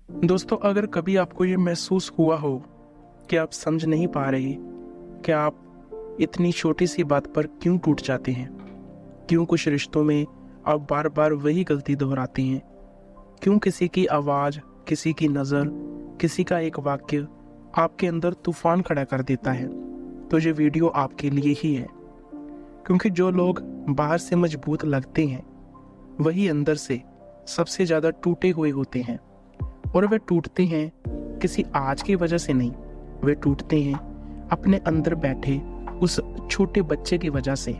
दोस्तों, अगर कभी आपको ये महसूस हुआ हो कि आप समझ नहीं पा रहे कि आप इतनी छोटी सी बात पर क्यों टूट जाते हैं, क्यों कुछ रिश्तों में आप बार बार वही गलती दोहराते हैं, क्यों किसी की आवाज़, किसी की नज़र, किसी का एक वाक्य आपके अंदर तूफान खड़ा कर देता है, तो ये वीडियो आपके लिए ही है। क्योंकि जो लोग बाहर से मजबूत लगते हैं वही अंदर से सबसे ज़्यादा टूटे हुए होते हैं। और वे टूटते हैं किसी आज की वजह से नहीं, वे टूटते हैं अपने अंदर बैठे उस छोटे बच्चे की वजह से,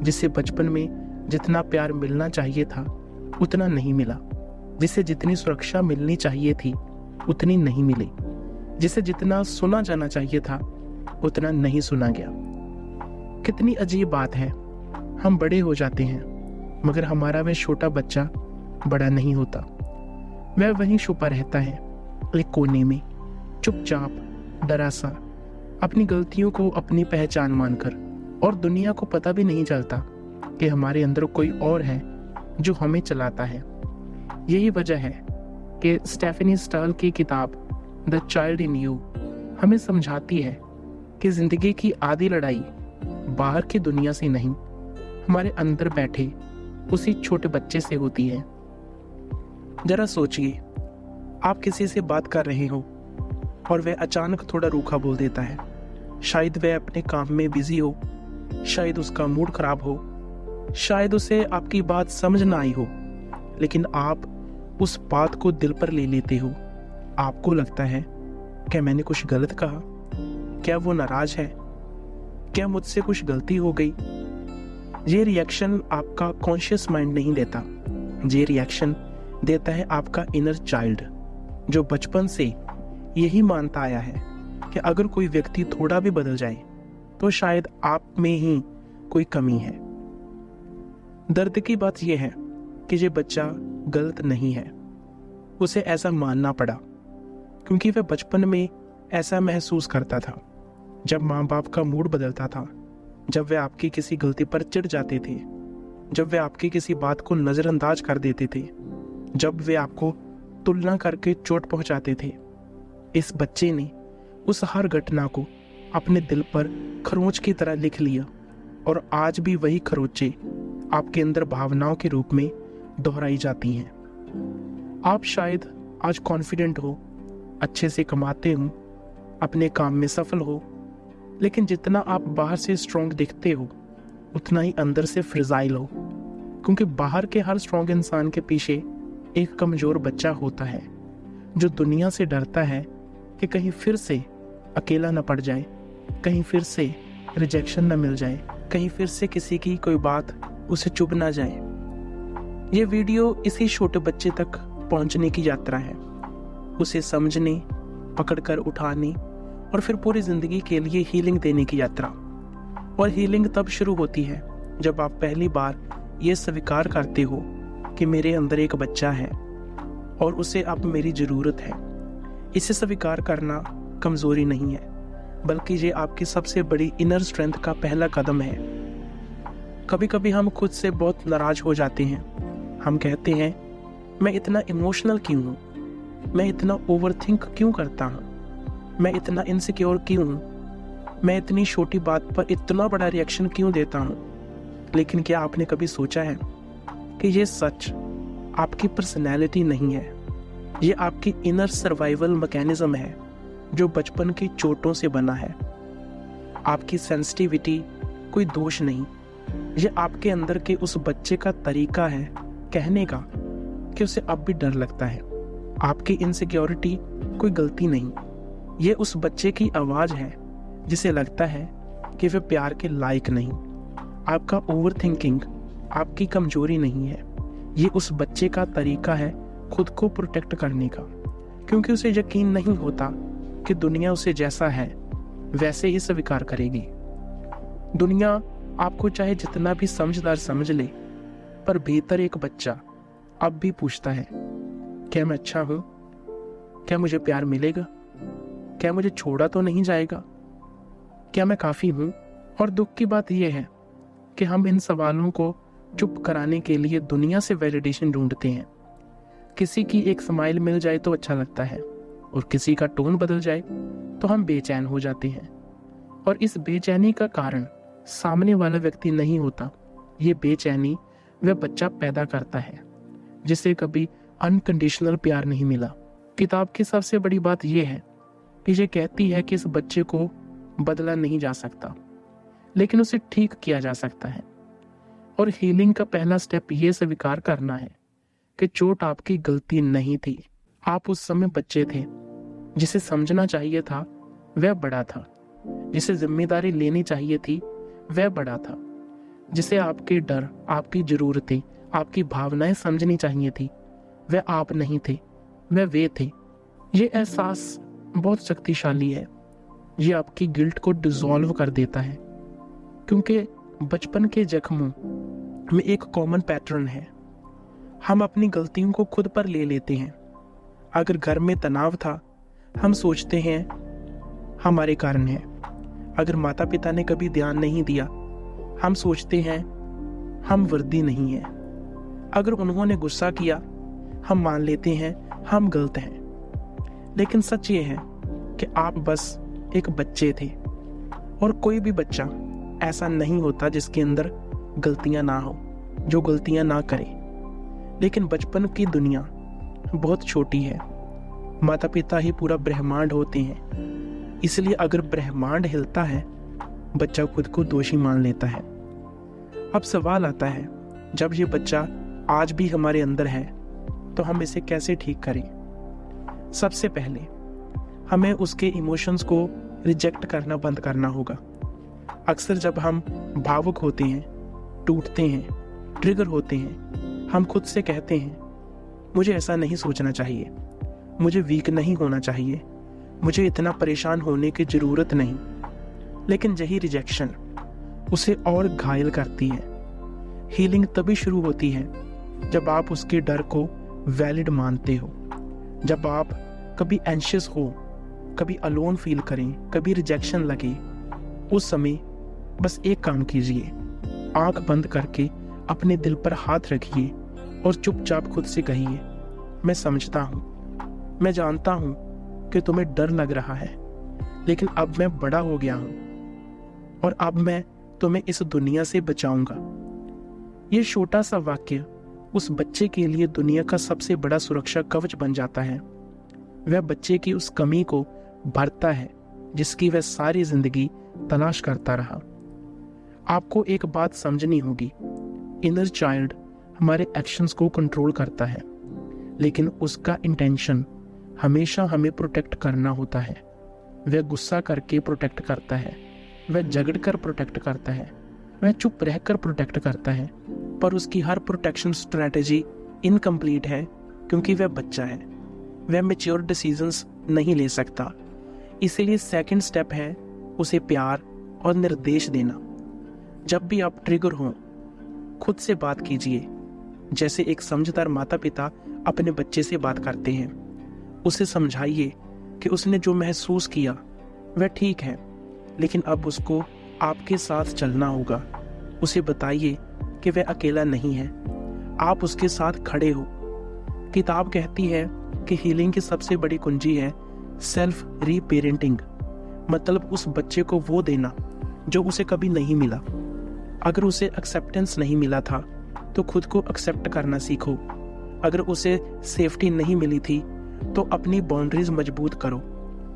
जिसे बचपन में जितना प्यार मिलना चाहिए था उतना नहीं मिला, जिसे जितनी सुरक्षा मिलनी चाहिए थी उतनी नहीं मिली, जिसे जितना सुना जाना चाहिए था उतना नहीं सुना गया। कितनी अजीब बात है, हम बड़े हो जाते हैं मगर हमारा वह छोटा बच्चा बड़ा नहीं होता। वह वहीं छुपा रहता है एक कोने में, चुपचाप, डरा सा, अपनी गलतियों को अपनी पहचान मानकर, और दुनिया को पता भी नहीं चलता कि हमारे अंदर कोई और है जो हमें चलाता है। यही वजह है कि स्टेफनी स्टाल की किताब द चाइल्ड इन यू हमें समझाती है कि जिंदगी की आधी लड़ाई बाहर की दुनिया से नहीं, हमारे अंदर बैठे उसी छोटे बच्चे से होती है। जरा सोचिए, आप किसी से बात कर रहे हो और वह अचानक थोड़ा रूखा बोल देता है। शायद वह अपने काम में बिजी हो, शायद उसका मूड खराब हो, शायद उसे आपकी बात समझ ना आई हो, लेकिन आप उस बात को दिल पर ले लेते हो। आपको लगता है, क्या मैंने कुछ गलत कहा? क्या वो नाराज है? क्या मुझसे कुछ गलती हो गई? ये रिएक्शन आपका कॉन्शियस माइंड नहीं देता, ये रिएक्शन देता है आपका इनर चाइल्ड, जो बचपन से यही मानता आया है कि अगर कोई व्यक्ति थोड़ा भी बदल जाए तो शायद आप में ही कोई कमी है। दर्द की बात यह है कि ये बच्चा गलत नहीं है, उसे ऐसा मानना पड़ा क्योंकि वह बचपन में ऐसा महसूस करता था। जब माँ बाप का मूड बदलता था, जब वे आपकी किसी गलती पर चिढ़ जाते थे, जब वे आपकी किसी बात को नज़रअंदाज कर देते थे, जब वे आपको तुलना करके चोट पहुंचाते थे, इस बच्चे ने उस हर घटना को अपने दिल पर खरोंच की तरह लिख लिया, और आज भी वही खरोंचे आपके अंदर भावनाओं के रूप में दोहराई जाती हैं। आप शायद आज कॉन्फिडेंट हो, अच्छे से कमाते हो, अपने काम में सफल हो, लेकिन जितना आप बाहर से स्ट्रॉन्ग दिखते हो उतना ही अंदर से फ्रिजाइल हो, क्योंकि बाहर के हर स्ट्रॉन्ग इंसान के पीछे एक कमज़ोर बच्चा होता है जो दुनिया से डरता है कि कहीं फिर से अकेला न पड़ जाए, कहीं फिर से रिजेक्शन न मिल जाए, कहीं फिर से किसी की कोई बात उसे चुभ ना जाए। ये वीडियो इसी छोटे बच्चे तक पहुंचने की यात्रा है, उसे समझने, पकड़कर उठाने और फिर पूरी ज़िंदगी के लिए हीलिंग देने की यात्रा। और हीलिंग तब शुरू होती है जब आप पहली बार ये स्वीकार करते हो कि मेरे अंदर एक बच्चा है और उसे अब मेरी ज़रूरत है। इसे स्वीकार करना कमज़ोरी नहीं है, बल्कि ये आपकी सबसे बड़ी इनर स्ट्रेंथ का पहला कदम है। कभी कभी हम खुद से बहुत नाराज़ हो जाते हैं। हम कहते हैं, मैं इतना इमोशनल क्यों हूँ, मैं इतना ओवरथिंक क्यों करता हूँ, मैं इतना इनसिक्योर क्यों हूँ, मैं इतनी छोटी बात पर इतना बड़ा रिएक्शन क्यों देता हूँ। लेकिन क्या आपने कभी सोचा है कि ये सच आपकी पर्सनैलिटी नहीं है, ये आपकी इनर सर्वाइवल मैकेनिज्म है जो बचपन की चोटों से बना है। आपकी सेंसिटिविटी कोई दोष नहीं, ये आपके अंदर के उस बच्चे का तरीका है कहने का कि उसे अब भी डर लगता है। आपकी इनसिक्योरिटी कोई गलती नहीं, ये उस बच्चे की आवाज़ है जिसे लगता है कि वह प्यार के लायक नहीं। आपका ओवर थिंकिंग आपकी कमजोरी नहीं है, ये उस बच्चे का तरीका है खुद को प्रोटेक्ट करने का, क्योंकि उसे यकीन नहीं होता कि दुनिया उसे जैसा है वैसे ही स्वीकार करेगी। दुनिया आपको चाहे जितना भी समझदार समझ ले, पर भीतर एक बच्चा अब भी पूछता है, क्या मैं अच्छा हूं? क्या मुझे प्यार मिलेगा? क्या मुझे छोड़ा तो नहीं जाएगा? क्या मैं काफी हूं? और दुख की बात यह है कि हम इन सवालों को चुप कराने के लिए दुनिया से वैलिडेशन ढूंढते हैं, किसी की एक स्माइल मिल जाए तो अच्छा लगता है, और किसी का टोन बदल जाए तो हम बेचैन हो जाते हैं। और इस बेचैनी का कारण सामने वाला व्यक्ति नहीं होता, ये बेचैनी वह बच्चा पैदा करता है जिसे कभी अनकंडीशनल प्यार नहीं मिला। किताब की सबसे बड़ी बात यह है कि ये कहती है कि इस बच्चे को बदला नहीं जा सकता, लेकिन उसे ठीक किया जा सकता है। और हीलिंग का पहला स्टेप ये स्वीकार करना है कि चोट आपकी गलती नहीं थी। आप उस समय बच्चे थे। जिसे समझना चाहिए था वह बड़ा था। जिसे जिम्मेदारी लेनी चाहिए थी वह बड़ा था। जिसे आपके डर, आपकी जरूरतें, आपकी भावनाएं समझनी चाहिए थी वह आप नहीं थे, वह वे थे। ये एहसास बहुत शक्तिशाली है। ये आपकी गिल्ट को डिसॉल्व कर देता है, क्योंकि बचपन के जख्मों में एक कॉमन पैटर्न है। हम अपनी गलतियों को खुद पर ले लेते हैं। अगर घर में तनाव था, हम सोचते हैं हमारे कारण है। अगर माता पिता ने कभी ध्यान नहीं दिया, हम सोचते हैं हम वर्दी नहीं है। अगर उन्होंने गुस्सा किया, हम मान लेते हैं हम गलत हैं। लेकिन सच ये है कि आप बस एक बच्चे थे, और कोई भी बच्चा ऐसा नहीं होता जिसके अंदर गलतियां ना हो, जो गलतियां ना करे। लेकिन बचपन की दुनिया बहुत छोटी है। माता पिता ही पूरा ब्रह्मांड होते हैं। इसलिए अगर ब्रह्मांड हिलता है, बच्चा खुद को दोषी मान लेता है। अब सवाल आता है, जब ये बच्चा आज भी हमारे अंदर है तो हम इसे कैसे ठीक करें? सबसे पहले हमें उसके इमोशंस को रिजेक्ट करना बंद करना होगा। अक्सर जब हम भावुक होते हैं, टूटते हैं, ट्रिगर होते हैं, हम खुद से कहते हैं मुझे ऐसा नहीं सोचना चाहिए, मुझे वीक नहीं होना चाहिए, मुझे इतना परेशान होने की जरूरत नहीं। लेकिन यही रिजेक्शन उसे और घायल करती है। हीलिंग तभी शुरू होती है जब आप उसके डर को वैलिड मानते हो। जब आप कभी एंशियस हो, कभी अलोन फील करें, कभी रिजेक्शन लगे, उस समय बस एक काम कीजिए, आंख बंद करके अपने दिल पर हाथ रखिए और चुपचाप खुद से कहिए, मैं समझता हूं, मैं जानता हूं कि तुम्हें डर लग रहा है, लेकिन अब मैं बड़ा हो गया हूं और अब मैं तुम्हें इस दुनिया से बचाऊंगा। ये छोटा सा वाक्य उस बच्चे के लिए दुनिया का सबसे बड़ा सुरक्षा कवच बन जाता है। वह बच्चे की उस कमी को भरता है जिसकी वह सारी जिंदगी तलाश करता रहा। आपको एक बात समझनी होगी, इनर चाइल्ड हमारे एक्शंस को कंट्रोल करता है, लेकिन उसका इंटेंशन हमेशा हमें प्रोटेक्ट करना होता है। वह गुस्सा करके प्रोटेक्ट करता है, वह झगड़ कर प्रोटेक्ट करता है, वह चुप रहकर प्रोटेक्ट करता है, पर उसकी हर प्रोटेक्शन स्ट्रेटेजी इनकम्प्लीट है क्योंकि वह बच्चा है। वह मैच्योर डिसीजंस नहीं ले सकता। इसीलिए सेकंड स्टेप है उसे प्यार और निर्देश देना। जब भी आप ट्रिगर हों, खुद से बात कीजिए जैसे एक समझदार माता पिता अपने बच्चे से बात करते हैं। उसे समझाइए कि उसने जो महसूस किया वह ठीक है, लेकिन अब उसको आपके साथ चलना होगा। उसे बताइए कि वह अकेला नहीं है, आप उसके साथ खड़े हो। किताब कहती है कि हीलिंग की सबसे बड़ी कुंजी है सेल्फ रीपेरेंटिंग, मतलब उस बच्चे को वो देना जो उसे कभी नहीं मिला। अगर उसे एक्सेप्टेंस नहीं मिला था तो खुद को एक्सेप्ट करना सीखो। अगर उसे सेफ्टी नहीं मिली थी तो अपनी बाउंड्रीज मजबूत करो।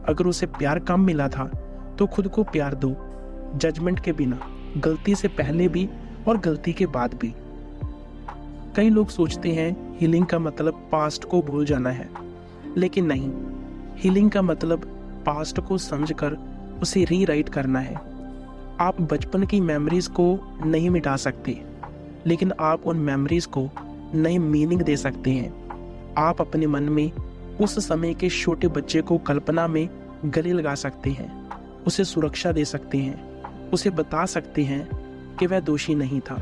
अगर उसे प्यार कम मिला था तो खुद को प्यार दो, जजमेंट के बिना, गलती से पहले भी और गलती के बाद भी। कई लोग सोचते हैं हीलिंग का मतलब पास्ट को भूल जाना है, लेकिन नहीं। हीलिंग का मतलब पास्ट को समझकर उसे रीराइट करना है। आप बचपन की मेमोरीज को नहीं मिटा सकते, लेकिन आप उन मेमोरीज को नई मीनिंग दे सकते हैं। आप अपने मन में उस समय के छोटे बच्चे को कल्पना में गले लगा सकते हैं, उसे सुरक्षा दे सकते हैं, उसे बता सकते हैं कि वह दोषी नहीं था।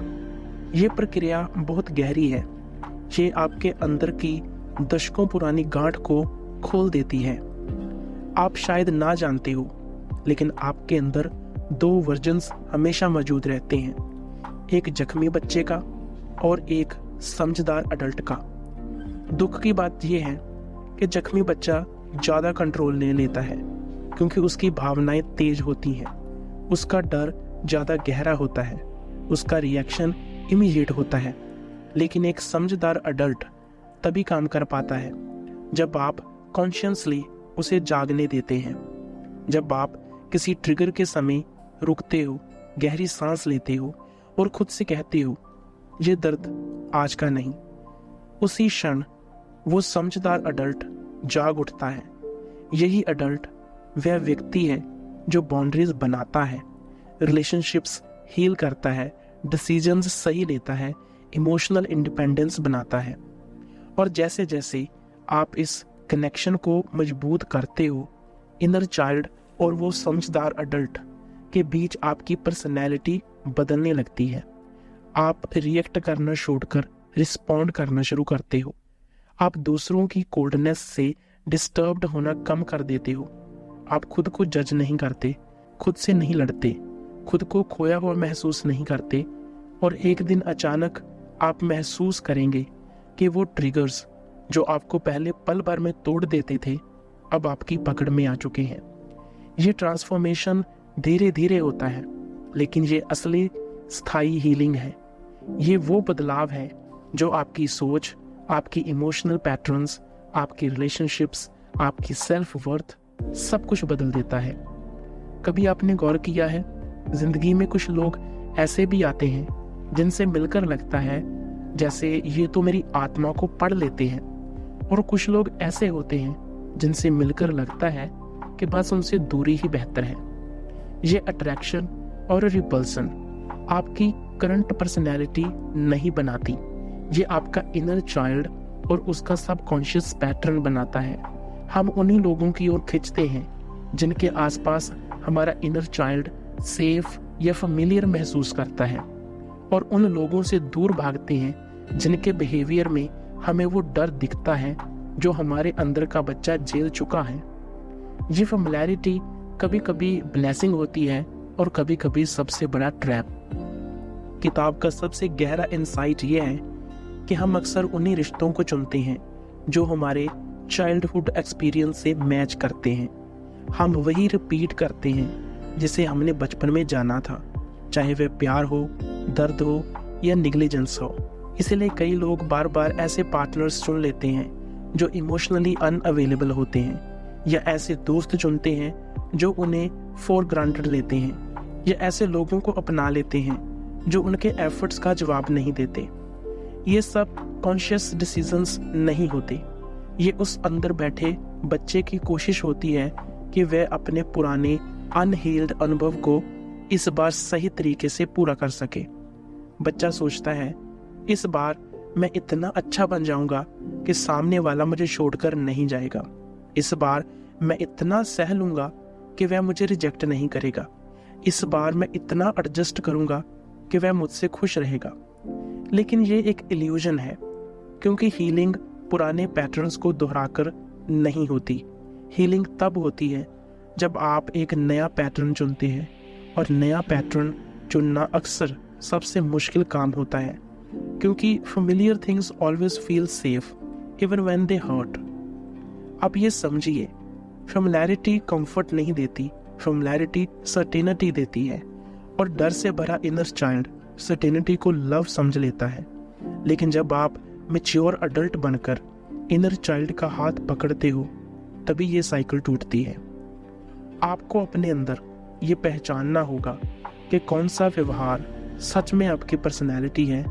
ये प्रक्रिया बहुत गहरी है। ये आपके अंदर की दशकों पुरानी गांठ को खोल देती है। आप शायद ना जानते हो, लेकिन आपके अंदर दो वर्जन्स हमेशा मौजूद रहते हैं, एक जख्मी बच्चे का और एक समझदार अडल्ट का। दुख की बात यह है कि जख्मी बच्चा ज़्यादा कंट्रोल ले लेता है क्योंकि उसकी भावनाएं तेज होती हैं, उसका डर ज़्यादा गहरा होता है, उसका रिएक्शन इमीडिएट होता है। लेकिन एक समझदार अडल्ट तभी काम कर पाता है जब आप कॉन्शियसली उसे जागने देते हैं, जब आप किसी ट्रिगर के समय रुकते हो, गहरी सांस लेते हो और खुद से कहते हो ये दर्द आज का नहीं। उसी क्षण वो समझदार अडल्ट जाग उठता है। यही अडल्ट वह व्यक्ति है जो बाउंड्रीज बनाता है, रिलेशनशिप्स हील करता है, डिसीजंस सही लेता है, इमोशनल इंडिपेंडेंस बनाता है। और जैसे जैसे आप इस कनेक्शन को मजबूत करते हो, इनर चाइल्ड और वो समझदार अडल्ट के बीच आपकी पर्सनैलिटी बदलने लगती है। आप रिएक्ट करना छोड़कर रिस्पॉन्ड करना शुरू करते हो। आप दूसरों की कोल्डनेस से डिस्टर्ब्ड होना कम कर देते हो। आप खुद को जज नहीं करते, खुद से नहीं लड़ते, खुद को खोया हुआ महसूस नहीं करते। और एक दिन अचानक आप महसूस करेंगे कि वो ट्रिगर्स जो आपको पहले पल भर में तोड़ देते थे अब आपकी पकड़ में आ चुके हैं। ये ट्रांसफॉर्मेशन धीरे धीरे होता है, लेकिन ये असली स्थायी हीलिंग है। ये वो बदलाव है जो आपकी सोच, आपकी इमोशनल पैटर्न्स, आपकी रिलेशनशिप्स, आपकी सेल्फ वर्थ सब कुछ बदल देता है। कभी आपने गौर किया है, जिंदगी में कुछ लोग ऐसे भी आते हैं जिनसे मिलकर लगता है जैसे ये तो मेरी आत्मा को पढ़ लेते हैं, और कुछ लोग ऐसे होते हैं जिनसे मिलकर लगता है कि बस उनसे दूरी ही बेहतर है। ये अट्रैक्शन और रिपल्सन आपकी करंट पर्सनैलिटी नहीं बनाती, ये आपका इनर चाइल्ड और उसका सबकॉन्शियस पैटर्न बनाता है। हम उन्हीं लोगों की ओर खिंचते हैं जिनके आसपास हमारा इनर चाइल्ड सेफ या फेमिलियर महसूस करता है, और उन लोगों से दूर भागते हैं जिनके बिहेवियर में हमें वो डर दिखता है जो हमारे अंदर का बच्चा झेल चुका है। ये फेमिलियरिटी कभी कभी ब्लेसिंग होती है और कभी कभी सबसे बड़ा ट्रैप। किताब का सबसे गहरा इंसाइट ये है कि हम अक्सर उन्हीं रिश्तों को चुनते हैं जो हमारे चाइल्डहुड एक्सपीरियंस से मैच करते हैं। हम वही रिपीट करते हैं जिसे हमने बचपन में जाना था, चाहे वह प्यार हो, दर्द हो या निग्लिजेंस हो। इसलिए कई लोग बार बार ऐसे पार्टनर्स चुन लेते हैं जो इमोशनली अनअवेलेबल होते हैं, या ऐसे दोस्त चुनते हैं जो उन्हें फॉर ग्रांटेड लेते हैं, या ऐसे लोगों को अपना लेते हैं जो उनके एफर्ट्स का जवाब नहीं देते। ये सब कॉन्शियस डिसीजंस नहीं होते, ये उस अंदर बैठे बच्चे की कोशिश होती है कि वह अपने पुराने अनहील्ड अनुभव को इस बार सही तरीके से पूरा कर सके। बच्चा सोचता है इस बार मैं इतना अच्छा बन जाऊंगा कि सामने वाला मुझे छोड़कर नहीं जाएगा। इस बार मैं इतना सह लूंगा कि वह मुझे रिजेक्ट नहीं करेगा। इस बार मैं इतना एडजस्ट करूंगा कि वह मुझसे खुश रहेगा। लेकिन ये एक इल्यूजन है, क्योंकि हीलिंग पुराने पैटर्न्स को दोहराकर नहीं होती। हीलिंग तब होती है जब आप एक नया पैटर्न चुनते हैं, और नया पैटर्न चुनना अक्सर सबसे मुश्किल काम होता है, क्योंकि familiar things always feel safe even when they hurt। अब ये समझिए, familiarity comfort नहीं देती, familiarity certainty देती है, और डर से भरा इनर चाइल्ड certainty को लव समझ लेता है। लेकिन जब आप मैच्योर अडल्ट बनकर इनर चाइल्ड का हाथ पकड़ते हो, तभी ये साइकिल टूटती है। आपको अपने अंदर ये पहचानना होगा कि कौन सा व्यवहार सच में आपकी पर्सनैलिटी है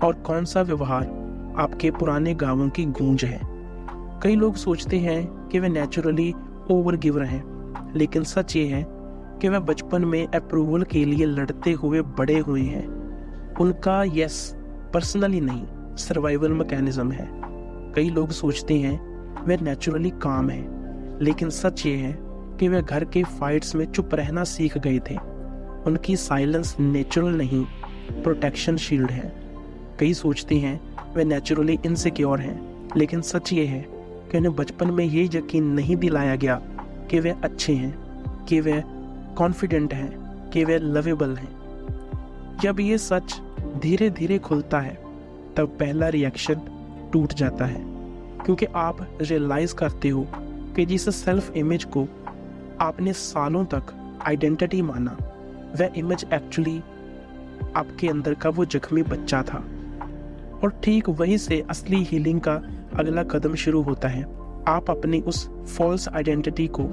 और कौन सा व्यवहार आपके पुराने गाँवों की गूंज है। कई लोग सोचते हैं कि वे नेचुरली ओवर गिवर हैं, लेकिन सच ये है कि वे बचपन में अप्रूवल के लिए लड़ते हुए बड़े हुए हैं। उनका यस पर्सनली नहीं, सर्वाइवल मैकेनिज्म है। कई लोग सोचते हैं वे नेचुरली काम हैं, लेकिन सच ये है कि वे घर के फाइट्स में चुप रहना सीख गए थे। उनकी साइलेंस नेचुरल नहीं, प्रोटेक्शन शील्ड है। कई सोचते हैं वे नेचुरली इनसिक्योर हैं, लेकिन सच ये है कि उन्हें बचपन में ये यकीन नहीं दिलाया गया कि वे अच्छे हैं, कि वे कॉन्फिडेंट हैं, कि वे लवेबल हैं। जब ये सच धीरे धीरे खुलता है, तब पहला रिएक्शन टूट जाता है। क्योंकि आप रियलाइज करते हो कि जिस सेल्फ इमेज को आपने सालों तक आइडेंटिटी माना, वह इमेज एक्चुअली आपके अंदर का वो जख्मी बच्चा था। और ठीक वहीं से असली हीलिंग का अगला कदम शुरू होता है। आप अपनी उस फॉल्स आइडेंटिटी को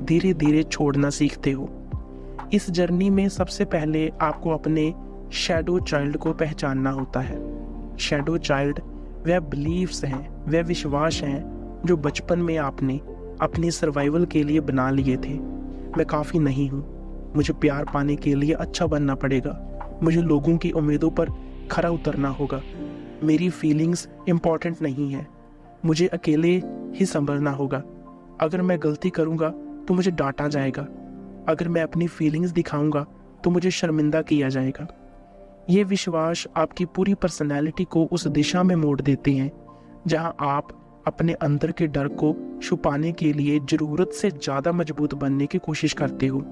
धीरे धीरे छोड़ना सीखते हो। इस जर्नी में सबसे पहले आपको अपने शैडो चाइल्ड को पहचानना होता है। शैडो चाइल्ड वह बिलीव्स हैं, वह विश्वास हैं जो बचपन में आपने अपनी सर्वाइवल के लिए बना लिए थे। मैं काफ़ी नहीं हूँ, मुझे प्यार पाने के लिए अच्छा बनना पड़ेगा, मुझे लोगों की उम्मीदों पर खरा उतरना होगा, मेरी फीलिंग्स इम्पॉर्टेंट नहीं है, मुझे अकेले ही संभलना होगा, अगर मैं गलती करूँगा तो मुझे डांटा जाएगा, अगर मैं अपनी फीलिंग्स दिखाऊंगा तो मुझे शर्मिंदा किया जाएगा। ये विश्वास आपकी पूरी पर्सनैलिटी को उस दिशा में मोड़ देते हैं जहां आप अपने अंदर के डर को छुपाने के लिए ज़रूरत से ज़्यादा मजबूत बनने की कोशिश करते हो,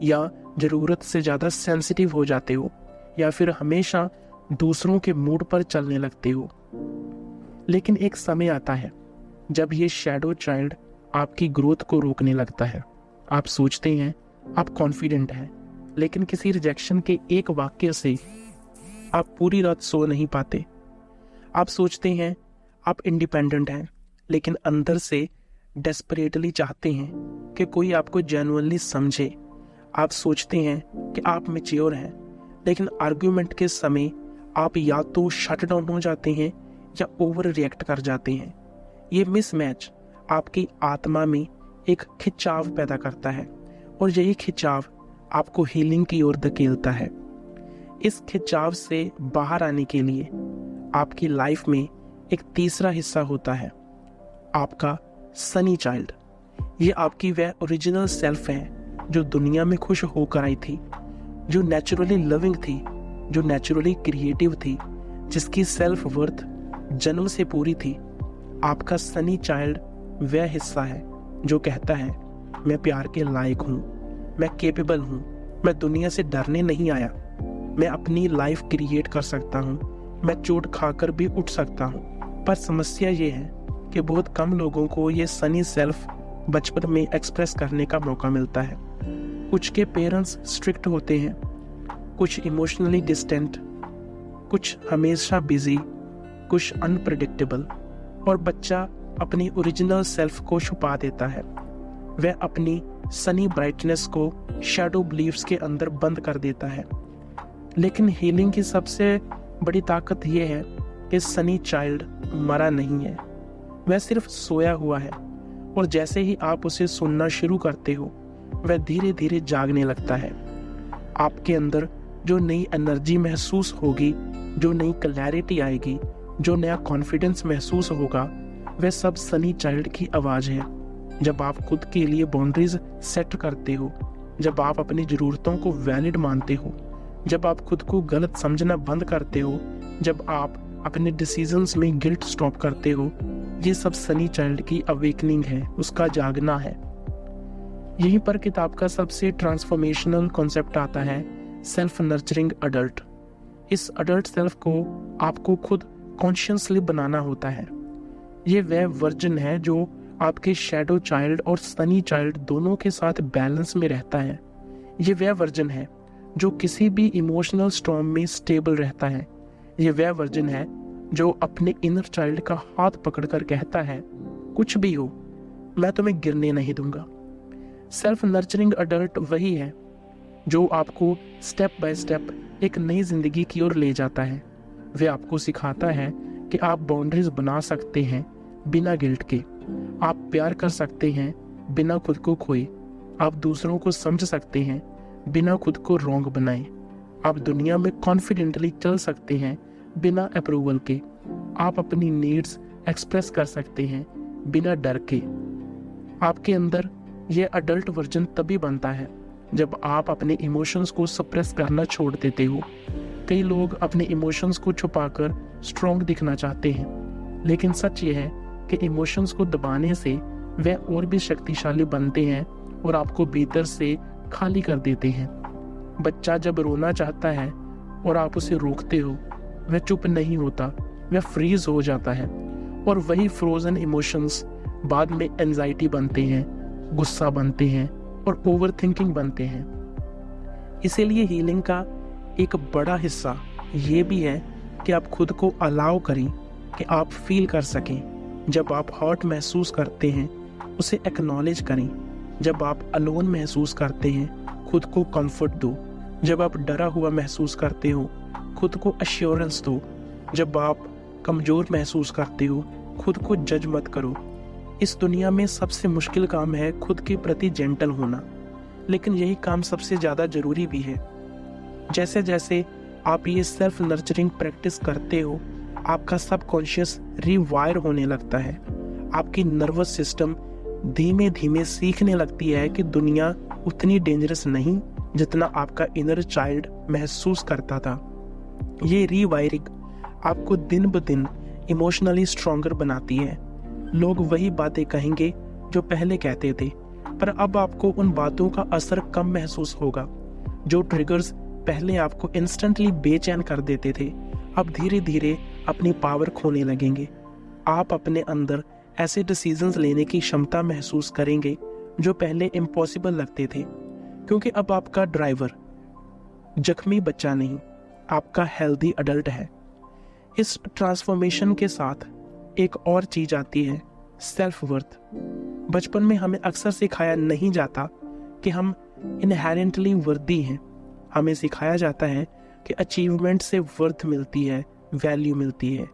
या ज़रूरत से ज़्यादा सेंसिटिव हो जाते हो, या फिर हमेशा दूसरों के मूड पर चलने लगते हो। लेकिन एक समय आता है जब ये शैडो चाइल्ड आपकी ग्रोथ को रोकने लगता है। आप सोचते हैं आप कॉन्फिडेंट हैं, लेकिन किसी रिजेक्शन के एक वाक्य से आप पूरी रात सो नहीं पाते। आप सोचते हैं आप इंडिपेंडेंट हैं, लेकिन अंदर से डेस्परेटली चाहते हैं कि कोई आपको जेन्युइनली समझे। आप सोचते हैं कि आप मैच्योर हैं, लेकिन आर्ग्यूमेंट के समय आप या तो शट डाउन हो जाते हैं या ओवर रिएक्ट कर जाते हैं। ये मिसमैच आपकी आत्मा में एक खिंचाव पैदा करता है, और यही खिंचाव आपको हीलिंग की ओर धकेलता है। इस खिंचाव से बाहर आने के लिए आपकी लाइफ में एक तीसरा हिस्सा होता है, आपका सनी चाइल्ड। ये आपकी वह ओरिजिनल सेल्फ है जो दुनिया में खुश होकर आई थी, जो नेचुरली लविंग थी, जो नेचुरली क्रिएटिव थी, जिसकी सेल्फ वर्थ जन्म से पूरी थी। आपका सनी चाइल्ड वह हिस्सा है जो कहता है मैं प्यार के लायक हूँ, मैं केपेबल हूँ, मैं दुनिया से डरने नहीं आया, मैं अपनी लाइफ क्रिएट कर सकता हूँ, मैं चोट खाकर भी उठ सकता हूँ। पर समस्या ये है कि बहुत कम लोगों को ये सनी सेल्फ बचपन में एक्सप्रेस करने का मौका मिलता है। कुछ के पेरेंट्स स्ट्रिक्ट होते हैं, कुछ इमोशनली डिस्टेंट, कुछ हमेशा बिजी, कुछ अनप्रेडिक्टेबल, और बच्चा अपनी ओरिजिनल सेल्फ को छुपा देता है। वह अपनी सनी ब्राइटनेस को शैडो बिलीफ्स के अंदर बंद कर देता है। लेकिन हीलिंग की सबसे बड़ी ताकत यह है कि सनी चाइल्ड मरा नहीं है, वह सिर्फ सोया हुआ है, और जैसे ही आप उसे सुनना शुरू करते हो वह धीरे धीरे जागने लगता है। आपके अंदर जो नई एनर्जी महसूस होगी, जो नई क्लैरिटी आएगी, जो नया कॉन्फिडेंस महसूस होगा, वह सब सनी चाइल्ड की आवाज़ है। जब आप खुद के लिए बाउंड्रीज सेट करते हो, जब आप अपनी ज़रूरतों को वैलिड मानते हो, जब आप खुद को गलत समझना बंद करते हो, जब आप अपने डिसीजंस में गिल्ट स्टॉप करते हो, ये सब सनी चाइल्ड की अवेकनिंग है, उसका जागना है। यहीं पर किताब का सबसे ट्रांसफॉर्मेशनल कॉन्सेप्ट आता है, सेल्फ नर्चरिंग अडल्ट। इस अडल्ट सेल्फ को आपको खुद कॉन्शियसली बनाना होता है। ये वह वर्जन है जो आपके शैडो चाइल्ड और सनी चाइल्ड दोनों के साथ बैलेंस में रहता है। ये वह वर्जन है जो किसी भी इमोशनल स्टॉर्म में स्टेबल रहता है। ये वह वर्जन है जो अपने इनर चाइल्ड का हाथ पकड़कर कहता है, कुछ भी हो, मैं तुम्हें गिरने नहीं दूंगा। सेल्फ नर्चरिंग अडल्ट वही है जो आपको स्टेप बाय स्टेप एक नई जिंदगी की ओर ले जाता है। वह आपको सिखाता है कि आप बाउंड्रीज बना सकते हैं बिना गिल्ट के, आप प्यार कर सकते हैं बिना खुद को खोए, आप दूसरों को समझ सकते हैं बिना खुद को रॉन्ग बनाए, आप दुनिया में कॉन्फिडेंटली चल सकते हैं बिना अप्रूवल के, आप अपनी नीड्स एक्सप्रेस कर सकते हैं बिना डर के। आपके अंदर यह अडल्ट वर्जन तभी बनता है जब आप अपने इमोशंस को सप्रेस करना छोड़ देते हो। कई लोग अपने इमोशंस को छुपाकर स्ट्रॉन्ग दिखना चाहते हैं, लेकिन सच ये है कि इमोशंस को दबाने से वह और भी शक्तिशाली बनते हैं और आपको भीतर से खाली कर देते हैं। बच्चा जब रोना चाहता है और आप उसे रोकते हो, वह चुप नहीं होता, वह फ्रीज हो जाता है, और वही फ्रोजन इमोशंस बाद में एंजाइटी बनते हैं, गुस्सा बनते हैं और ओवर थिंकिंग बनते हैं। इसीलिए हीलिंग का एक बड़ा हिस्सा ये भी है कि आप खुद को अलाउ करें कि आप फील कर सकें। जब आप हर्ट महसूस करते हैं उसे एक्नॉलेज करें। जब आप अलोन महसूस करते हैं खुद को कंफर्ट दो। जब आप डरा हुआ महसूस करते हो खुद को अश्योरेंस दो। जब आप कमज़ोर महसूस करते हो खुद को जज मत करो। इस दुनिया में सबसे मुश्किल काम है खुद के प्रति जेंटल होना, लेकिन यही काम सबसे ज़्यादा ज़रूरी भी है। जैसे जैसे आप ये सेल्फ नर्चरिंग प्रैक्टिस करते हो आपका सबकॉन्शियस रिवायर होने लगता है। आपकी नर्वस सिस्टम धीमे धीमे सीखने लगती है कि दुनिया उतनी डेंजरस नहीं जितना आपका इनर चाइल्ड महसूस करता था। ये रीवायरिंग आपको दिन ब दिन इमोशनली स्ट्रॉन्गर बनाती है। लोग वही बातें कहेंगे जो पहले कहते थे, पर अब आपको उन बातों का असर कम महसूस होगा। जो ट्रिगर्स पहले आपको इंस्टेंटली बेचैन कर देते थे अब धीरे धीरे अपनी पावर खोने लगेंगे। आप अपने अंदर ऐसे डिसीजंस लेने की क्षमता महसूस करेंगे जो पहले इम्पॉसिबल लगते थे, क्योंकि अब आपका ड्राइवर जख्मी बच्चा नहीं, आपका हेल्दी अडल्ट है। इस ट्रांसफॉर्मेशन के साथ एक और चीज आती है, सेल्फ वर्थ। बचपन में हमें अक्सर सिखाया नहीं जाता कि हम इनहेरेंटली वर्दी हैं। हमें सिखाया जाता है कि अचीवमेंट से वर्थ मिलती है, वैल्यू मिलती है,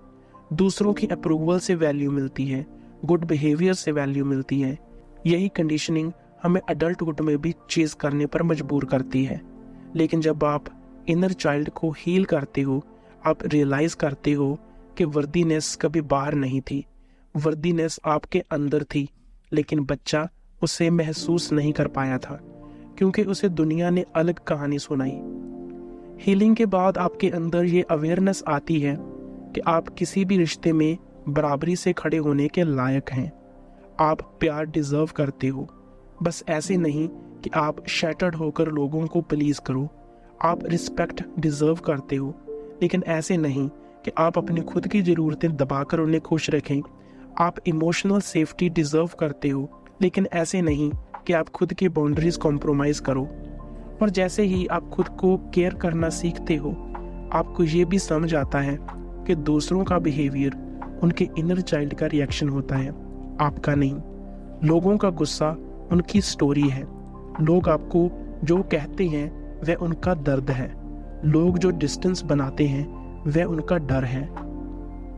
दूसरों की अप्रूवल से वैल्यू मिलती है, गुड बिहेवियर से वैल्यू मिलती है। यही कंडीशनिंग हमें अडल्टहुड में भी चेज करने पर मजबूर करती है। लेकिन जब आप इनर चाइल्ड को हील करते हो आप रियलाइज करते हो कि वर्दीनेस कभी बाहर नहीं थी, वर्दीनेस आपके अंदर थी, लेकिन बच्चा उसे महसूस नहीं कर पाया था क्योंकि उसे दुनिया ने अलग कहानी सुनाई। हीलिंग के बाद आपके अंदर ये अवेयरनेस आती है कि आप किसी भी रिश्ते में बराबरी से खड़े होने के लायक हैं। आप प्यार डिजर्व करते हो, बस ऐसे नहीं कि आप शैटर्ड होकर लोगों को प्लीज करो। आप रिस्पेक्ट डिजर्व करते हो, लेकिन ऐसे नहीं कि आप अपनी खुद की ज़रूरतें दबाकर उन्हें खुश रखें। आप इमोशनल सेफ्टी डिजर्व करते हो, लेकिन ऐसे नहीं कि आप खुद की बाउंड्रीज कॉम्प्रोमाइज करो। और जैसे ही आप खुद को केयर करना सीखते हो आपको ये भी समझ आता है कि दूसरों का बिहेवियर उनके इनर चाइल्ड का रिएक्शन होता है, आपका नहीं। लोगों का गुस्सा उनकी स्टोरी है। लोग आपको जो कहते हैं वह उनका दर्द है। लोग जो डिस्टेंस बनाते हैं वह उनका डर है।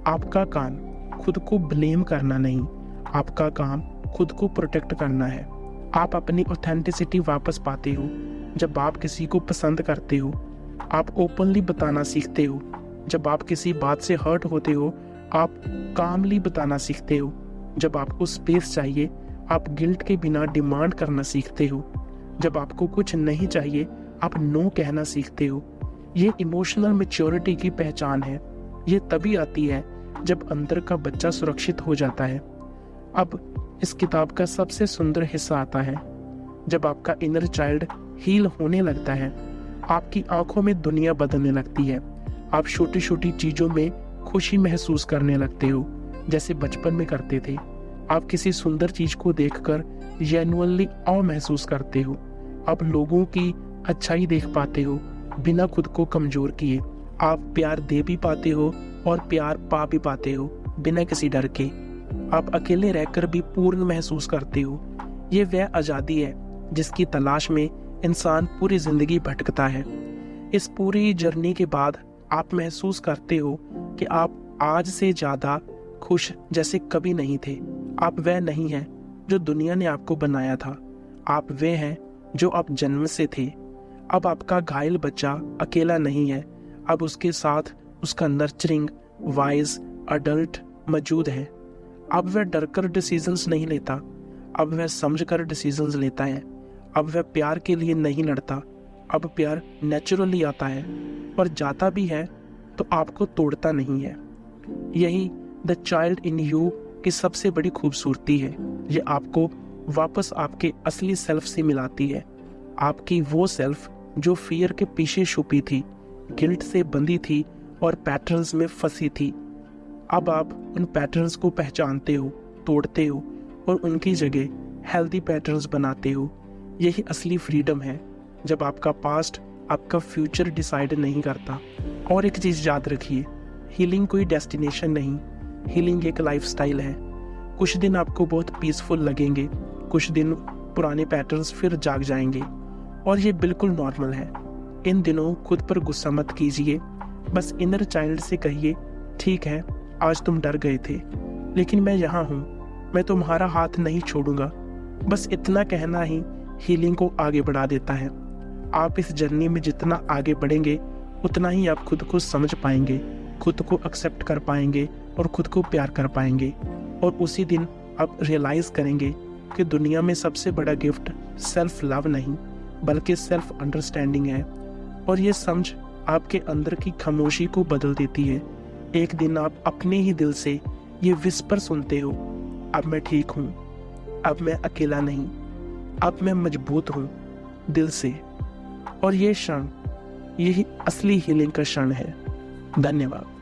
आपका काम खुद को ब्लेम करना नहीं, आपका काम खुद को प्रोटेक्ट करना है। आप अपनी ऑथेंटिसिटी वापस पाते हो जब आप किसी को पसंद करते हो। आप ओपनली बताना सीखते हो। जब आप किसी बात से हर्ट होते हो आप कामली बताना सीखते हो। जब आपको स्पेस चाहिए आप गिल्ट के बिना डिमांड करना सीखते हो। जब आपको कुछ नहीं चाहिए आप नो कहना सीखते हो। ये इमोशनल मैच्योरिटी की पहचान है। ये तभी आती है जब अंदर का बच्चा सुरक्षित हो जाता है। अब इस किताब का सबसे सुंदर हिस्सा आता है, जब आपका इनर चाइल्ड हील होने लगता है आपकी आंखों में दुनिया बदलने लगती है। आप छोटी छोटी चीजों में खुशी महसूस करने लगते हो जैसे बचपन में करते थे। आप किसी सुंदर चीज को देखकर जेन्युइनली ऑ महसूस करते हो। आप लोगों की अच्छाई देख पाते हो बिना खुद को कमजोर किए। आप प्यार दे भी पाते हो और प्यार पा भी पाते हो बिना किसी डर के। आप अकेले रहकर भी पूर्ण महसूस करते हो। ये वह आज़ादी है जिसकी तलाश में इंसान पूरी जिंदगी भटकता है। इस पूरी जर्नी के बाद आप महसूस करते हो कि आप आज से ज्यादा खुश जैसे कभी नहीं थे। आप वह नहीं हैं जो दुनिया ने आपको बनाया था, आप वे हैं जो आप जन्म से थे। अब आपका घायल बच्चा अकेला नहीं है, अब उसके साथ उसका नर्चरिंग वाइज अडल्ट मौजूद है। अब वह डरकर डिसीजंस नहीं लेता, अब वह समझकर डिसीजंस लेता है। अब वह प्यार के लिए नहीं लड़ता, अब प्यार नेचुरली आता है और जाता भी है तो आपको तोड़ता नहीं है। यही द चाइल्ड इन यू की सबसे बड़ी खूबसूरती है। ये आपको वापस आपके असली सेल्फ से मिलाती है। आपकी वो सेल्फ जो फियर के पीछे छुपी थी, गिल्ट से बंधी थी और पैटर्न्स में फंसी थी। अब आप उन पैटर्न्स को पहचानते हो, तोड़ते हो और उनकी जगह हेल्दी पैटर्न्स बनाते हो। यही असली फ्रीडम है, जब आपका पास्ट आपका फ्यूचर डिसाइड नहीं करता। और एक चीज़ याद रखिए, हीलिंग कोई डेस्टिनेशन नहीं, हीलिंग एक लाइफस्टाइल है। कुछ दिन आपको बहुत पीसफुल लगेंगे, कुछ दिन पुराने पैटर्न्स फिर जाग जाएंगे, और ये बिल्कुल नॉर्मल है। इन दिनों खुद पर गुस्सा मत कीजिए, बस इनर चाइल्ड से कहिए, ठीक है आज तुम डर गए थे, लेकिन मैं यहाँ हूँ, मैं तुम्हारा हाथ नहीं छोड़ूंगा। बस इतना कहना ही हीलिंग को आगे बढ़ा देता है। आप इस जर्नी में जितना आगे बढ़ेंगे उतना ही आप खुद को समझ पाएंगे, खुद को एक्सेप्ट कर पाएंगे और खुद को प्यार कर पाएंगे। और उसी दिन आप रियलाइज करेंगे कि दुनिया में सबसे बड़ा गिफ्ट सेल्फ लव नहीं बल्कि सेल्फ अंडरस्टैंडिंग है। और ये समझ आपके अंदर की खामोशी को बदल देती है। एक दिन आप अपने ही दिल से ये विस्पर सुनते हो, अब मैं ठीक हूँ, अब मैं अकेला नहीं, अब मैं मजबूत हूँ दिल से। और ये क्षण, यही असली हीलिंग का क्षण है। धन्यवाद।